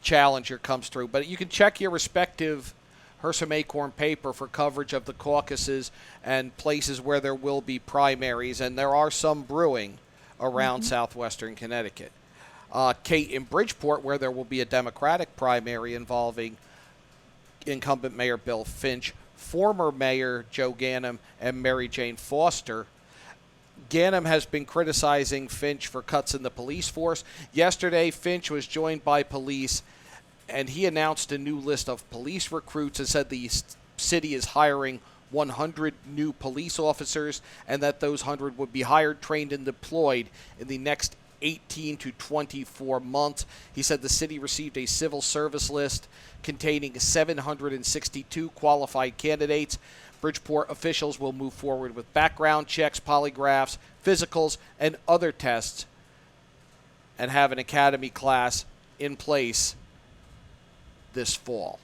challenger comes through. But you can check your respective Hersam Acorn paper for coverage of the caucuses and places where there will be primaries. And there are some brewing around southwestern Connecticut. Kate, in Bridgeport, where there will be a Democratic primary involving incumbent Mayor Bill Finch, former Mayor Joe Ganim, and Mary Jane Foster. Ganim has been criticizing Finch for cuts in the police force. Yesterday, Finch was joined by police, and he announced a new list of police recruits and said the city is hiring 100 new police officers and that those 100 would be hired, trained, and deployed in the next 18 to 24 months. He said the city received a civil service list containing 762 qualified candidates. Bridgeport officials will move forward with background checks, polygraphs, physicals, and other tests and have an academy class in place this fall.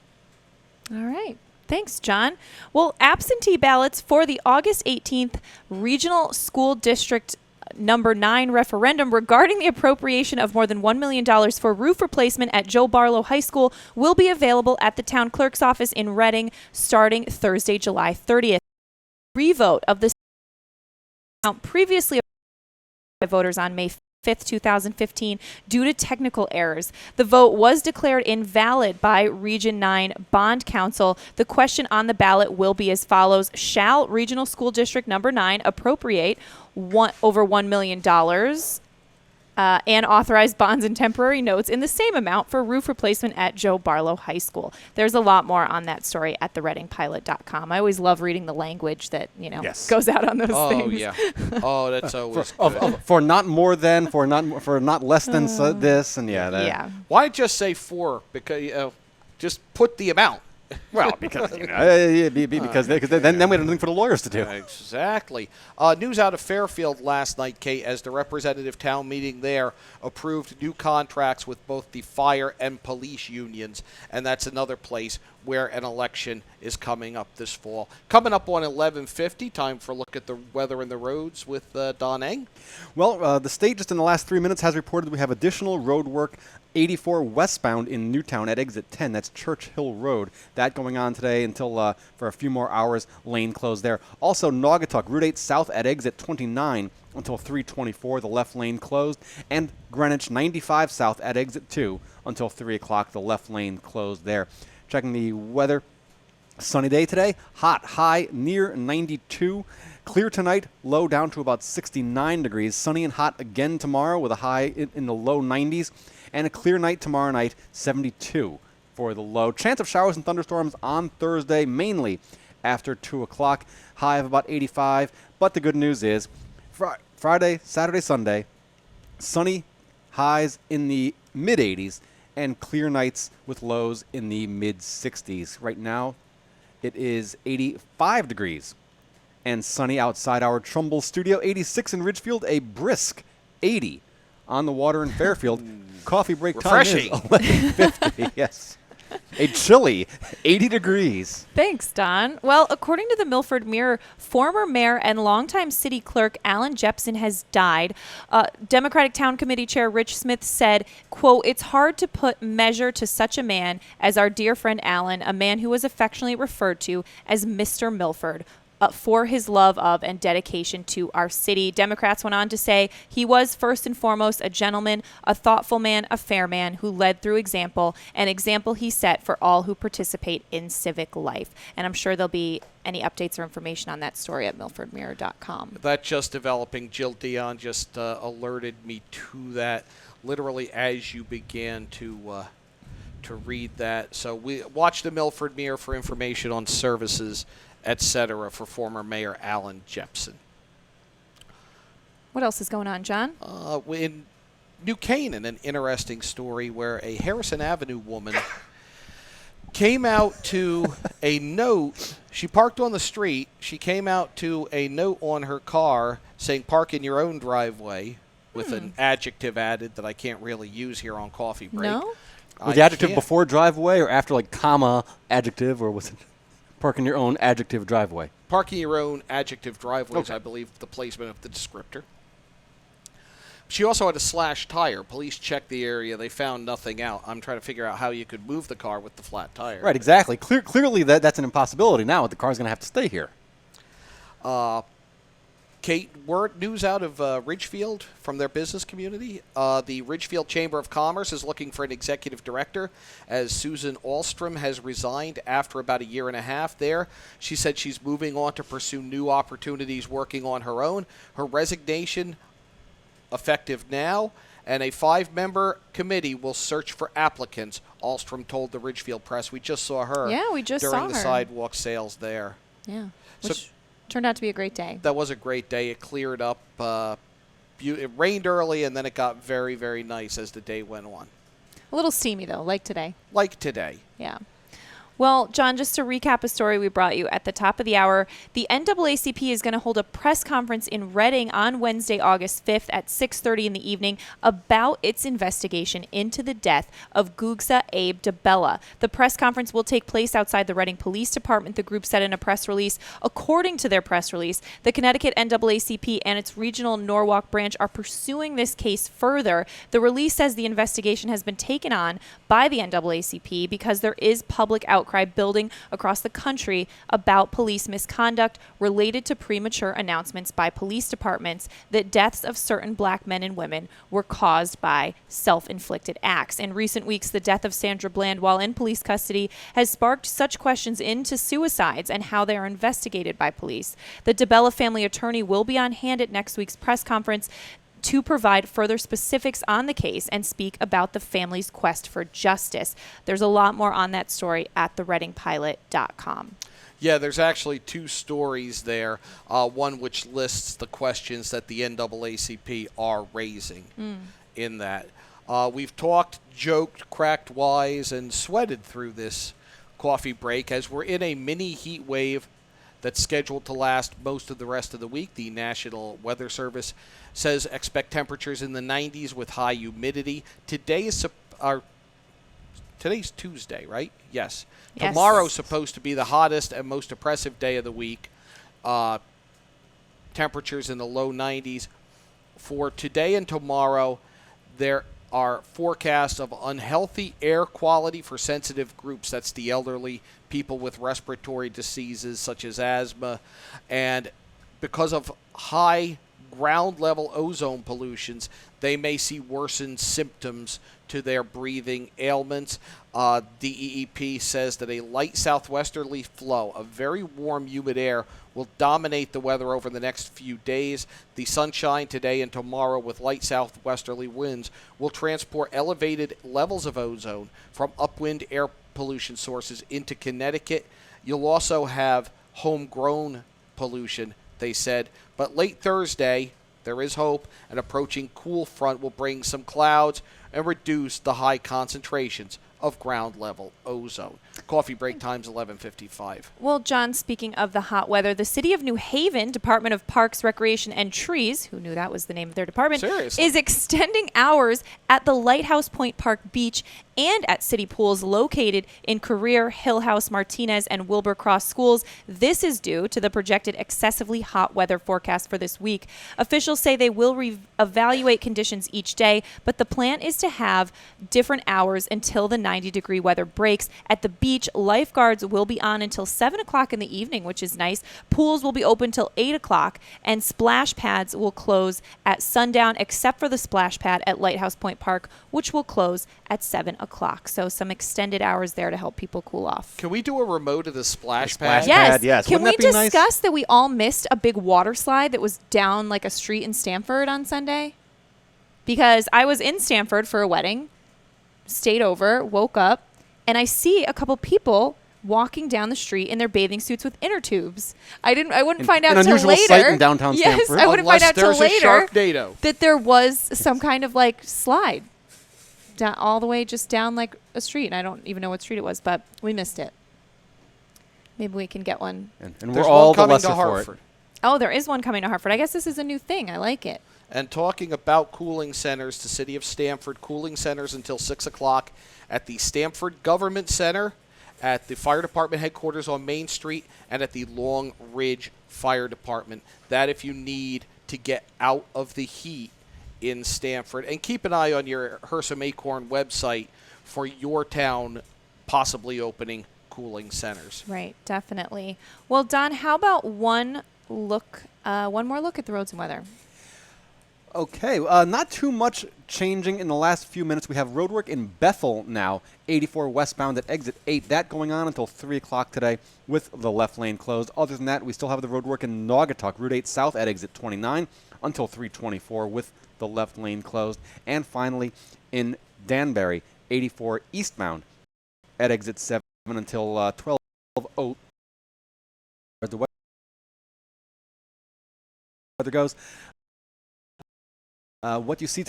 All right. Thanks, John. Well, absentee ballots for the August 18th Regional School District Number 9 referendum regarding the appropriation of more than $1 million for roof replacement at Joe Barlow High School will be available at the town clerk's office in Reading starting Thursday, July 30th. Revote of the previously voters on May 5th, 2015, due to technical errors. The vote was declared invalid by Region 9 Bond Council. The question on the ballot will be as follows. Shall Regional School District Number 9 appropriate over $1 million and authorize bonds and temporary notes in the same amount for roof replacement at Joe Barlow High School? There's a lot more on that story at thereadingpilot.com. I always love reading the language that, goes out on those things. Oh, yeah. Oh, that's always for not more than, for not less than this, and yeah. Why just say for? Because just put the amount. Well, because then we have nothing for the lawyers to do. Exactly. News out of Fairfield last night, Kate, as the representative town meeting there approved new contracts with both the fire and police unions, and that's another place where an election is coming up this fall. Coming up on 11:50, time for a look at the weather and the roads with Don Eng. Well, the state just in the last 3 minutes has reported we have additional road work 84 westbound in Newtown at exit 10. That's Church Hill Road. That going on today until for a few more hours. Lane closed there. Also, Naugatuck, Route 8 south at exit 29 until 3:24. The left lane closed. And Greenwich 95 south at exit 2 until 3 o'clock. The left lane closed there. Checking the weather. Sunny day today. Hot, high near 92. Clear tonight, low down to about 69 degrees. Sunny and hot again tomorrow with a high in the low 90s. And a clear night tomorrow night, 72 for the low. Chance of showers and thunderstorms on Thursday, mainly after 2 o'clock. High of about 85. But the good news is Friday, Saturday, Sunday, sunny highs in the mid-80s and clear nights with lows in the mid-60s. Right now, it is 85 degrees and sunny outside our Trumbull studio. 86 in Ridgefield, a brisk 80 on the water in Fairfield. Coffee break refreshing. Time is 11:50. Yes. A chilly 80 degrees. Thanks, Don. Well, according to the Milford Mirror, former mayor and longtime city clerk Alan Jepson has died. Democratic Town Committee Chair Rich Smith said, quote, "It's hard to put measure to such a man as our dear friend Alan, a man who was affectionately referred to as Mr. Milford. For his love of and dedication to our city." Democrats went on to say he was first and foremost a gentleman, a thoughtful man, a fair man who led through example, an example he set for all who participate in civic life. And I'm sure there'll be any updates or information on that story at milfordmirror.com. That just developing. Jill Dion just alerted me to that literally as you began to read that. So we watch the Milford Mirror for information on services, etc., for former Mayor Alan Jepson. What else is going on, John? In New Canaan, an interesting story where a Harrison Avenue woman came out to a note. She parked on the street. She came out to a note on her car saying, "Park in your own driveway," with an adjective added that I can't really use here on Coffee Break. No? Was the adjective before driveway or after, like, comma, adjective, or was it parking your own adjective driveway? Parking your own adjective driveway is, Okay. I believe, the placement of the descriptor. She also had a slashed tire. Police checked the area. They found nothing out. I'm trying to figure out how you could move the car with the flat tire. Right, exactly. Clearly that's an impossibility now. The car's going to have to stay here. Kate, news out of Ridgefield from their business community. The Ridgefield Chamber of Commerce is looking for an executive director, as Susan Alstrom has resigned after about a year and a half there. She said she's moving on to pursue new opportunities working on her own. Her resignation effective now, and a 5-member committee will search for applicants, Alstrom told the Ridgefield Press. We just saw her during the sidewalk sales there. Yeah, which turned out to be a great day. That was a great day. It cleared up. It rained early, and then it got very, very nice as the day went on. A little steamy, though, like today. Like today. Yeah. Well, John, just to recap a story we brought you at the top of the hour, the NAACP is going to hold a press conference in Reading on Wednesday, August 5th at 6:30 in the evening about its investigation into the death of Gugsa Abe DeBella. The press conference will take place outside the Reading Police Department, the group said in a press release. According to their press release, the Connecticut NAACP and its regional Norwalk branch are pursuing this case further. The release says the investigation has been taken on by the NAACP because there is public outcry outcry building across the country about police misconduct related to premature announcements by police departments that deaths of certain black men and women were caused by self-inflicted acts. In recent weeks, the death of Sandra Bland while in police custody has sparked such questions into suicides and how they are investigated by police. The DeBella family attorney will be on hand at next week's press conference to provide further specifics on the case and speak about the family's quest for justice. There's a lot more on that story at thereadingpilot.com. Yeah, there's actually two stories there. One which lists the questions that the NAACP are raising in that. We've talked, joked, cracked wise, and sweated through this coffee break as we're in a mini heat wave that's scheduled to last most of the rest of the week. The National Weather Service says expect temperatures in the 90s with high humidity. Today's Tuesday, right? Yes. Tomorrow's supposed to be the hottest and most oppressive day of the week. Temperatures in the low 90s. For today and tomorrow, there are forecasts of unhealthy air quality for sensitive groups. That's the elderly, people with respiratory diseases such as asthma. And because of high ground level ozone pollutions, they may see worsened symptoms to their breathing ailments. DEEP says that a light southwesterly flow of very warm, humid air will dominate the weather over the next few days. The sunshine today and tomorrow with light southwesterly winds will transport elevated levels of ozone from upwind air pollution sources into Connecticut. You'll also have homegrown pollution, they said. But late Thursday, there is hope. An approaching cool front will bring some clouds and reduce the high concentrations of ground-level ozone. Coffee break time's 11:55. Well, John, speaking of the hot weather, the City of New Haven Department of Parks, Recreation, and Trees, who knew that was the name of their department, is extending hours at the Lighthouse Point Park Beach and at city pools located in Career, Hill House, Martinez, and Wilbur Cross schools. This is due to the projected excessively hot weather forecast for this week. Officials say they will evaluate conditions each day, but the plan is to have different hours until the 90-degree weather breaks. At the beach, lifeguards will be on until 7 o'clock in the evening, which is nice. Pools will be open till 8 o'clock, and splash pads will close at sundown, except for the splash pad at Lighthouse Point Park, which will close at 7 o'clock. So some extended hours there to help people cool off. Can we do a remote of the splash pad? Yes. Can we discuss that we all missed a big water slide that was down like a street in Stamford on Sunday? Because I was in Stamford for a wedding, stayed over, woke up, and I see a couple people walking down the street in their bathing suits with inner tubes. I wouldn't find out till later. Sight in downtown Stamford. I wouldn't find out till later that there was some kind of like slide down all the way just down like a street. And I don't even know what street it was, but we missed it. Maybe we can get one. And we're all the lesser for it. Oh, there is one coming to Hartford. I guess this is a new thing. I like it. And talking about cooling centers, the City of Stamford, cooling centers until 6 o'clock at the Stamford Government Center, at the Fire Department headquarters on Main Street, and at the Long Ridge Fire Department. That if you need to get out of the heat in Stamford. And keep an eye on your Hersam Acorn website for your town possibly opening cooling centers. Right, definitely. Well, Don, how about one more look at the roads and weather? Okay, not too much changing in the last few minutes. We have roadwork in Bethel now, 84 westbound at exit 8. That going on until 3 o'clock today with the left lane closed. Other than that, we still have the roadwork in Naugatuck, Route 8 south at exit 29 until 324 with the left lane closed. And finally, in Danbury, 84 eastbound at exit 7 until 12:00. Where the weather goes. What you see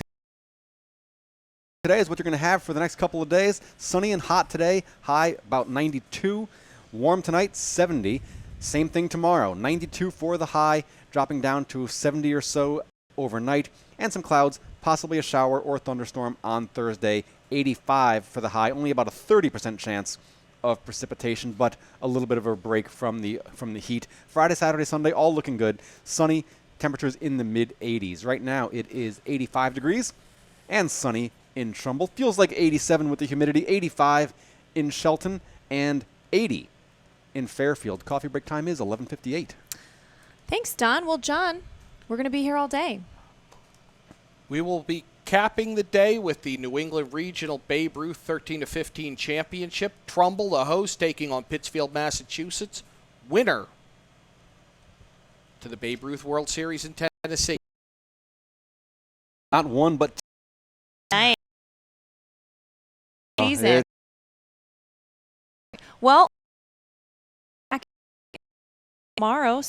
today is what you're going to have for the next couple of days. Sunny and hot today, high about 92. Warm tonight, 70. Same thing tomorrow, 92 for the high, dropping down to 70 or so overnight. And some clouds, possibly a shower or thunderstorm on Thursday, 85 for the high. Only about a 30% chance of precipitation, but a little bit of a break from the heat. Friday, Saturday, Sunday, all looking good. Sunny. Temperatures in the mid-80s. Right now it is 85 degrees and sunny in Trumbull. Feels like 87 with the humidity. 85 in Shelton and 80 in Fairfield. Coffee break time is 11:58. Thanks, Don. Well, John, we're going to be here all day. We will be capping the day with the New England Regional Babe Ruth 13-15 Championship. Trumbull, the host, taking on Pittsfield, Massachusetts. Winner to the Babe Ruth World Series in Tennessee. Not one, but nice. Season. Well, tomorrow.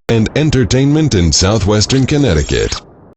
And entertainment in southwestern Connecticut.